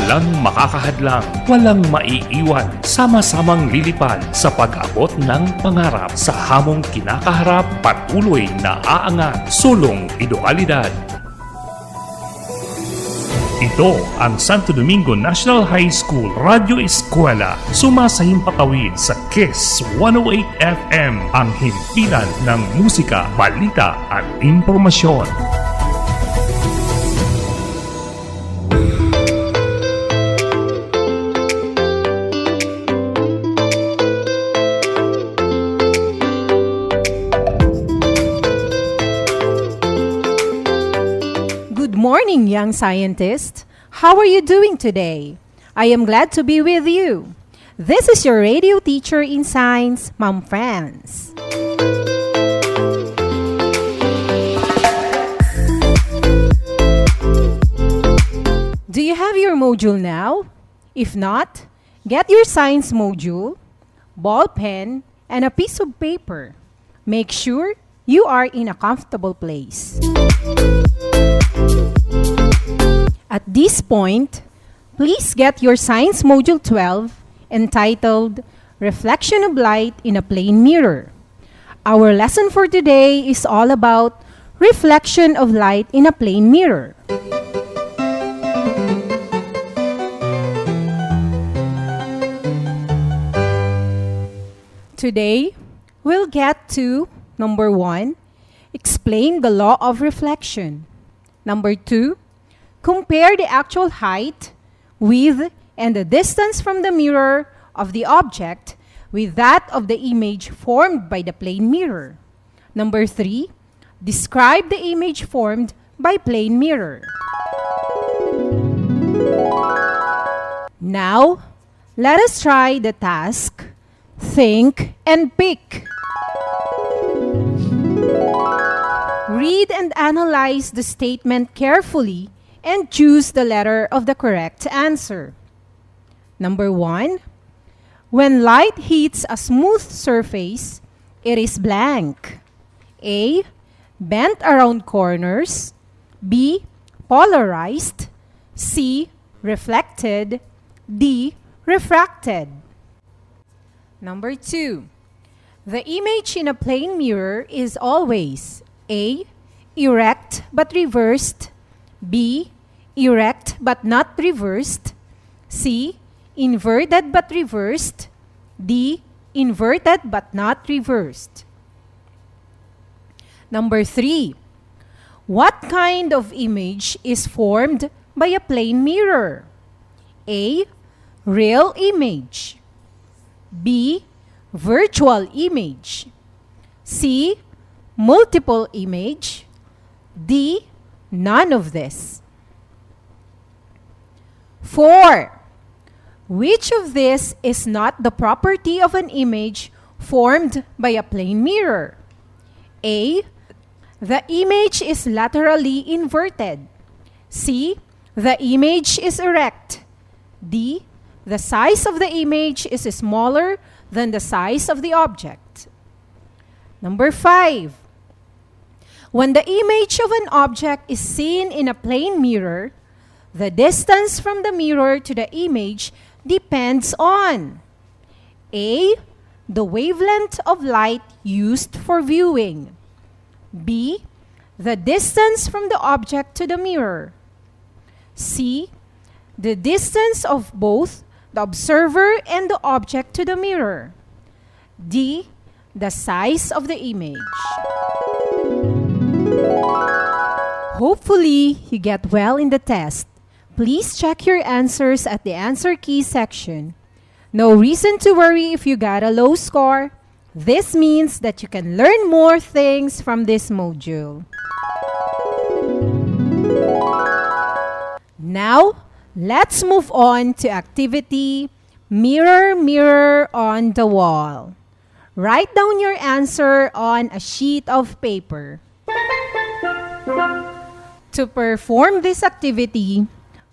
Walang makakahadlang, walang maiiwan, sama-samang lilipad sa pag-abot ng pangarap sa hamong kinakaharap, patuloy na aangat, sulong edukalidad. Ito ang Santo Domingo National High School Radio Eskwela, sumasahimpapawid sa KISS 108 FM, ang himpilan ng musika, balita at impormasyon. Morning, young scientist. How are you doing today? I am glad to be with you. This is your radio teacher in science, Ma'am Franz. Do you have your module now? If not, get your science module, ball pen, and a piece of paper. Make sure you are in a comfortable place. At this point, please get your Science Module 12 entitled Reflection of Light in a Plane Mirror. Our lesson for today is all about reflection of light in a plane mirror. Today, we'll get to number 1, explain the law of reflection. Number 2, compare the actual height, width, and the distance from the mirror of the object with that of the image formed by the plane mirror. Number 3, describe the image formed by plane mirror. Now, let us try the task, think and pick. Read and analyze the statement carefully and choose the letter of the correct answer. Number 1, when light hits a smooth surface, it is blank. A, bent around corners. B, polarized. C, reflected. D, refracted. Number 2, the image in a plane mirror is always A, erect but reversed. B, erect but not reversed. C, inverted but reversed. D, inverted but not reversed. Number 3, what kind of image is formed by a plane mirror? A, real image. B, virtual image. C, multiple image. D, none of this. 4. Which of this is not the property of an image formed by a plane mirror? A, the image is laterally inverted. C, the image is erect. D, the size of the image is smaller than the size of the object. Number 5. When the image of an object is seen in a plane mirror, the distance from the mirror to the image depends on A, the wavelength of light used for viewing. B, the distance from the object to the mirror. C, the distance of both the observer and the object to the mirror. D, the size of the image. Hopefully, you get well in the test. Please check your answers at the answer key section. No reason to worry if you got a low score. This means that you can learn more things from this module. Now, let's move on to activity Mirror, Mirror on the Wall. Write down your answer on a sheet of paper. To perform this activity,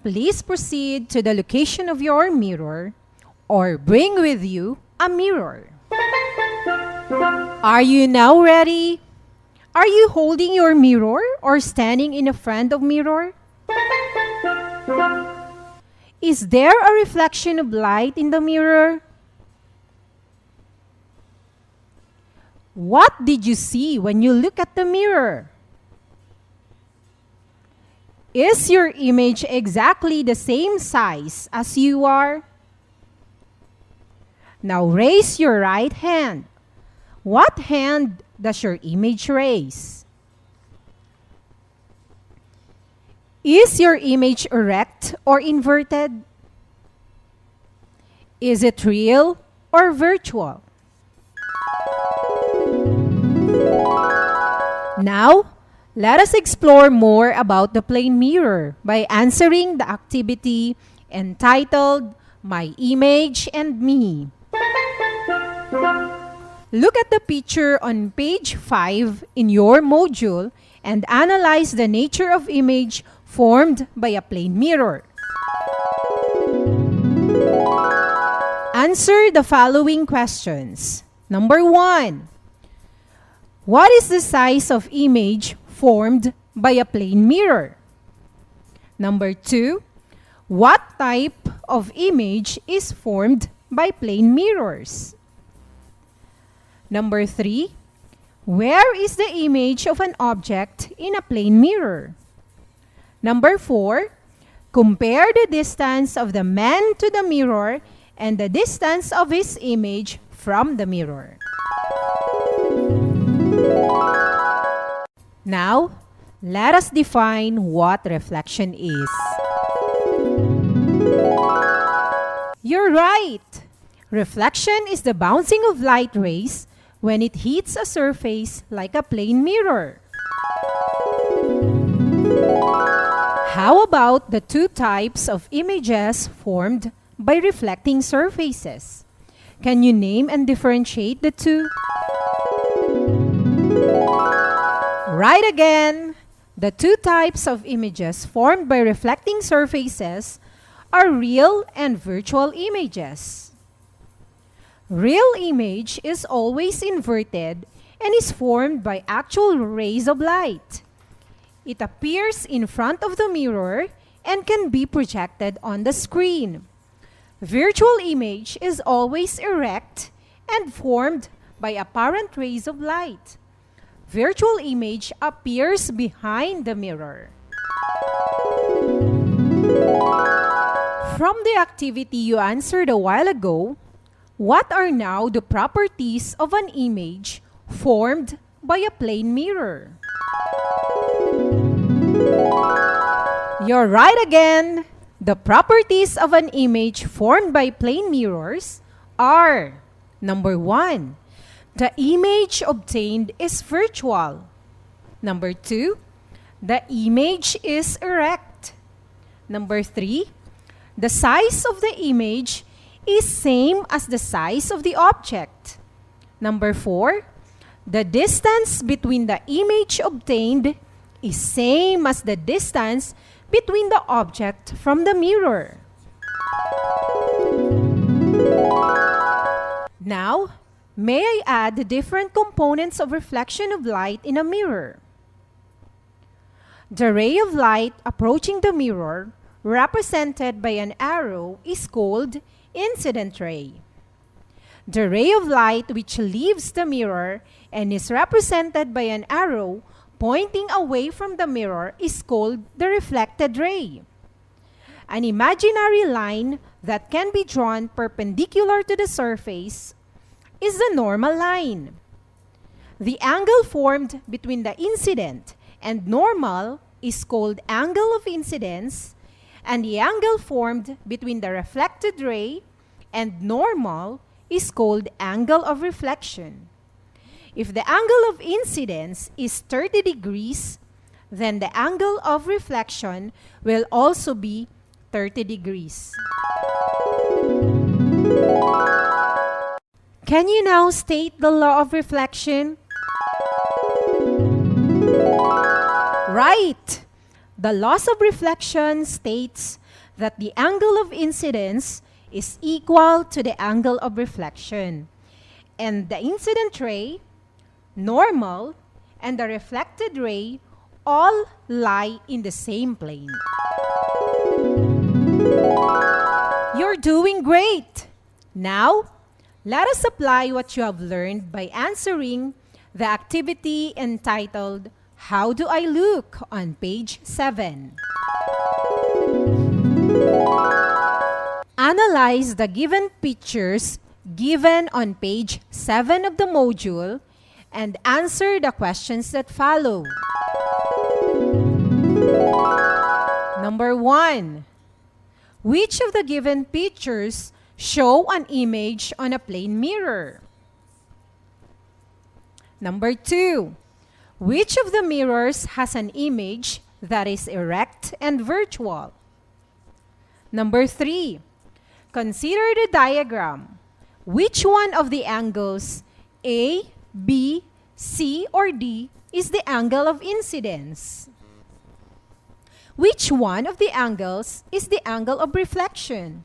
please proceed to the location of your mirror or bring with you a mirror. Are you now ready? Are you holding your mirror or standing in front of mirror? Is there a reflection of light in the mirror? What did you see when you look at the mirror? Is your image exactly the same size as you are? Now raise your right hand. What hand does your image raise? Is your image erect or inverted? Is it real or virtual? Now, let us explore more about the plane mirror by answering the activity entitled My Image and Me. Look at the picture on page 5 in your module and analyze the nature of image formed by a plane mirror. Answer the following questions. Number 1. What is the size of image formed by a plane mirror? Number 2. What type of image is formed by plane mirrors? Number 3. Where is the image of an object in a plane mirror? Number 4. Compare the distance of the man to the mirror and the distance of his image from the mirror. Now, let us define what reflection is. You're right! Reflection is the bouncing of light rays when it hits a surface like a plane mirror. How about the two types of images formed by reflecting surfaces? Can you name and differentiate the two? Right again! The two types of images formed by reflecting surfaces are real and virtual images. Real image is always inverted and is formed by actual rays of light. It appears in front of the mirror and can be projected on the screen. Virtual image is always erect and formed by apparent rays of light. Virtual image appears behind the mirror. From the activity you answered a while ago, what are now the properties of an image formed by a plane mirror? You're right again! The properties of an image formed by plane mirrors are: Number 1. The image obtained is virtual. Number 2. The image is erect. Number 3. The size of the image is same as the size of the object. Number 4. The distance between the image obtained is same as the distance between the object from the mirror. Now, may I add the different components of reflection of light in a mirror? The ray of light approaching the mirror, represented by an arrow, is called incident ray. The ray of light which leaves the mirror and is represented by an arrow pointing away from the mirror is called the reflected ray. An imaginary line that can be drawn perpendicular to the surface is the normal line. The angle formed between the incident and normal is called angle of incidence, and the angle formed between the reflected ray and normal is called angle of reflection. If the angle of incidence is 30 degrees, then the angle of reflection will also be 30 degrees. Can you now state the law of reflection? Right! The laws of reflection states that the angle of incidence is equal to the angle of reflection, and the incident ray, normal, and the reflected ray all lie in the same plane. You're doing great! Now, let us apply what you have learned by answering the activity entitled, How Do I Look? On page 7. Analyze the given pictures given on page 7 of the module and answer the questions that follow. Number 1. Which of the given pictures show an image on a plane mirror? Number 2. Which of the mirrors has an image that is erect and virtual? Number 3. Consider the diagram. Which one of the angles A, B, C, or D is the angle of incidence? Which one of the angles is the angle of reflection?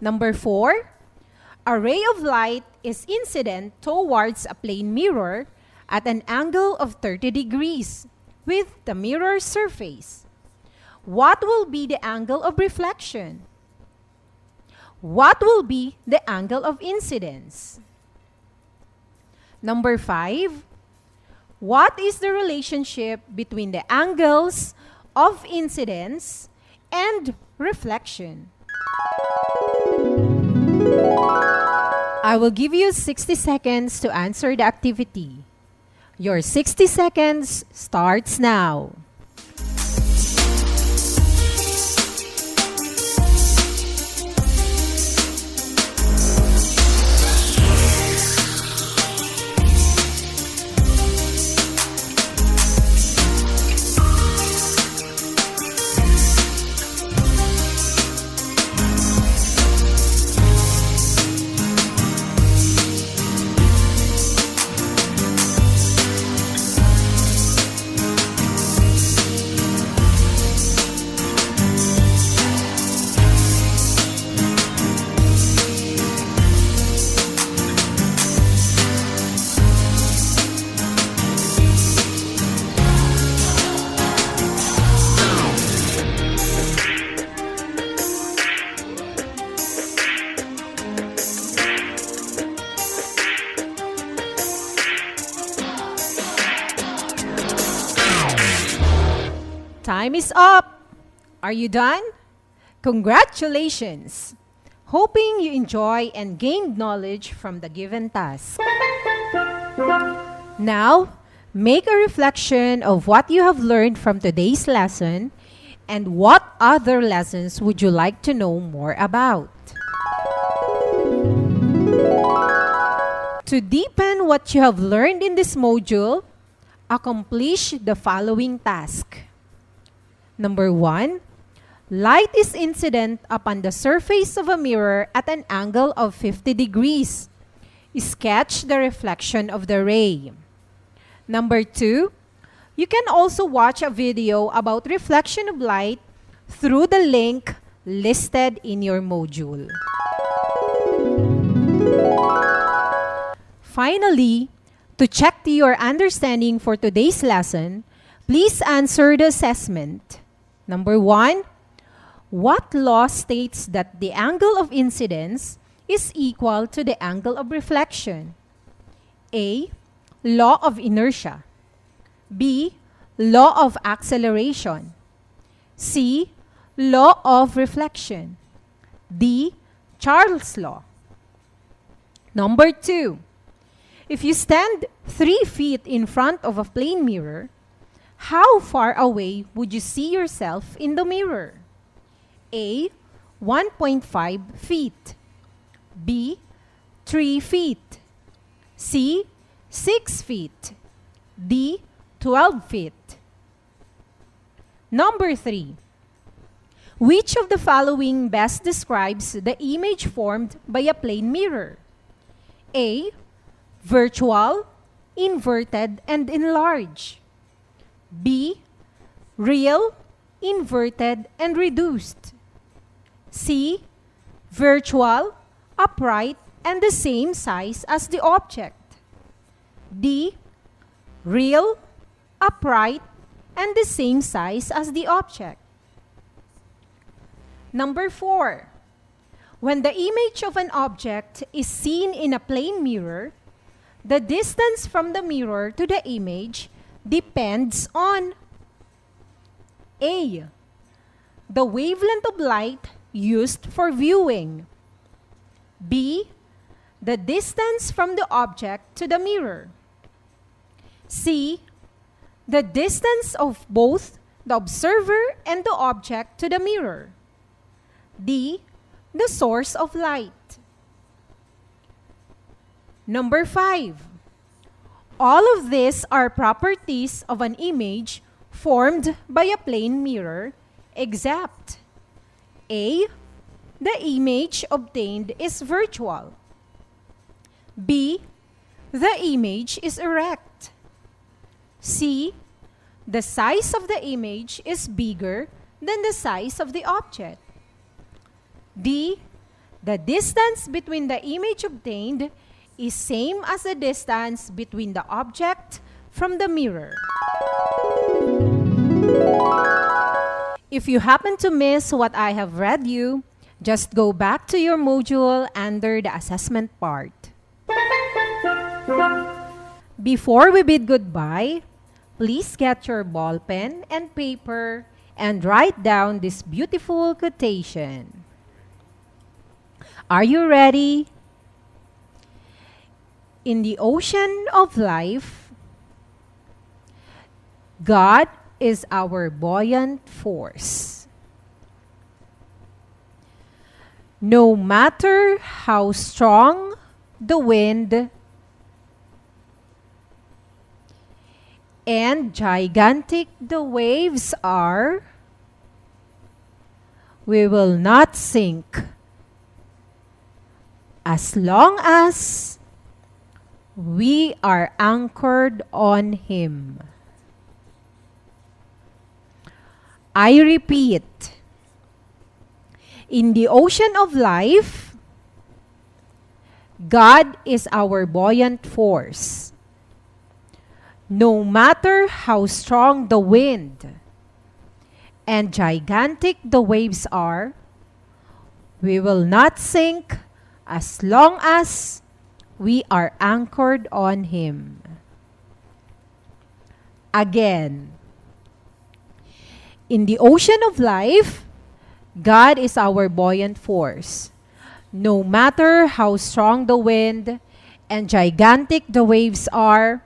Number 4. A ray of light is incident towards a plane mirror at an angle of 30 degrees with the mirror surface. What will be the angle of reflection? What will be the angle of incidence? Number 5. What is the relationship between the angles of incidence and reflection? I will give you 60 seconds to answer the activity. Your 60 seconds starts now. Time is up! Are you done? Congratulations! Hoping you enjoy and gained knowledge from the given task. Now, make a reflection of what you have learned from today's lesson and what other lessons would you like to know more about. To deepen what you have learned in this module, accomplish the following task. Number 1, light is incident upon the surface of a mirror at an angle of 50 degrees. Sketch the reflection of the ray. Number 2, you can also watch a video about reflection of light through the link listed in your module. Finally, to check your understanding for today's lesson, please answer the assessment. Number 1, what law states that the angle of incidence is equal to the angle of reflection? A, law of inertia. B, law of acceleration. C, law of reflection. D, Charles' law. Number 2, if you stand 3 feet in front of a plane mirror, how far away would you see yourself in the mirror? A, 1.5 feet. B, 3 feet. C, 6 feet. D, 12 feet. Number 3. Which of the following best describes the image formed by a plane mirror? A, virtual, inverted, and enlarged. B, real, inverted, and reduced. C, virtual, upright, and the same size as the object. D, real, upright, and the same size as the object. Number 4. When the image of an object is seen in a plane mirror, the distance from the mirror to the image depends on A, the wavelength of light used for viewing, B, the distance from the object to the mirror, C, the distance of both the observer and the object to the mirror, D, the source of light. Number 5. All of these are properties of an image formed by a plane mirror, except A, the image obtained is virtual, B, the image is erect, C, the size of the image is bigger than the size of the object, D, the distance between the image obtained is same as the distance between the object from the mirror. If you happen to miss what I have read you, just go back to your module under the assessment part. Before we bid goodbye, please get your ball pen and paper and write down this beautiful quotation. Are you ready? In the ocean of life, God is our buoyant force. No matter how strong the wind and gigantic the waves are, we will not sink as long as we are anchored on Him. I repeat, in the ocean of life, God is our buoyant force. No matter how strong the wind and gigantic the waves are, we will not sink as long as we are anchored on Him. Again, in the ocean of life, God is our buoyant force. No matter how strong the wind and gigantic the waves are,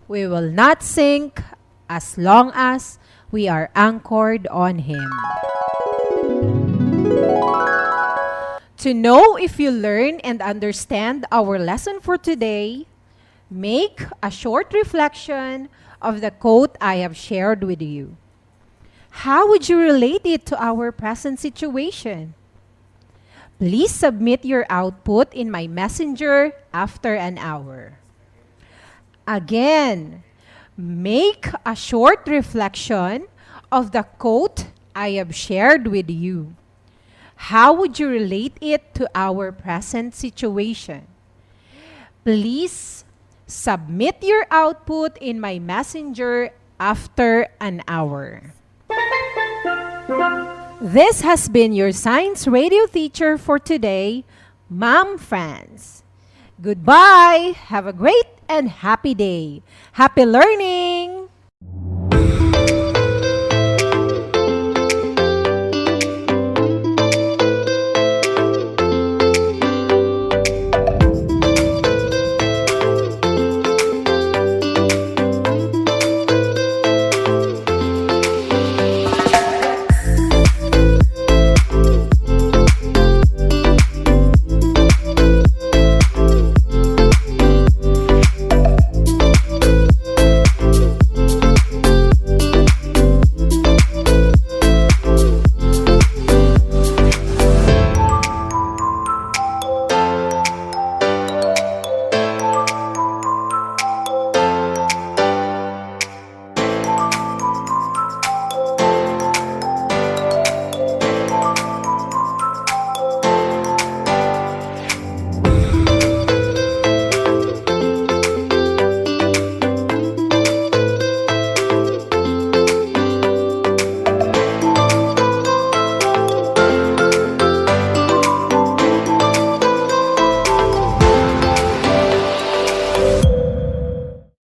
we will not sink as long as we are anchored on Him. To know if you learn and understand our lesson for today, make a short reflection of the quote I have shared with you. How would you relate it to our present situation? Please submit your output in my messenger after an hour. Again, make a short reflection of the quote I have shared with you. How would you relate it to our present situation? Please submit your output in my messenger after an hour. This has been your science radio teacher for today, Ma'am Franz. Goodbye. Have a great and happy day. Happy learning!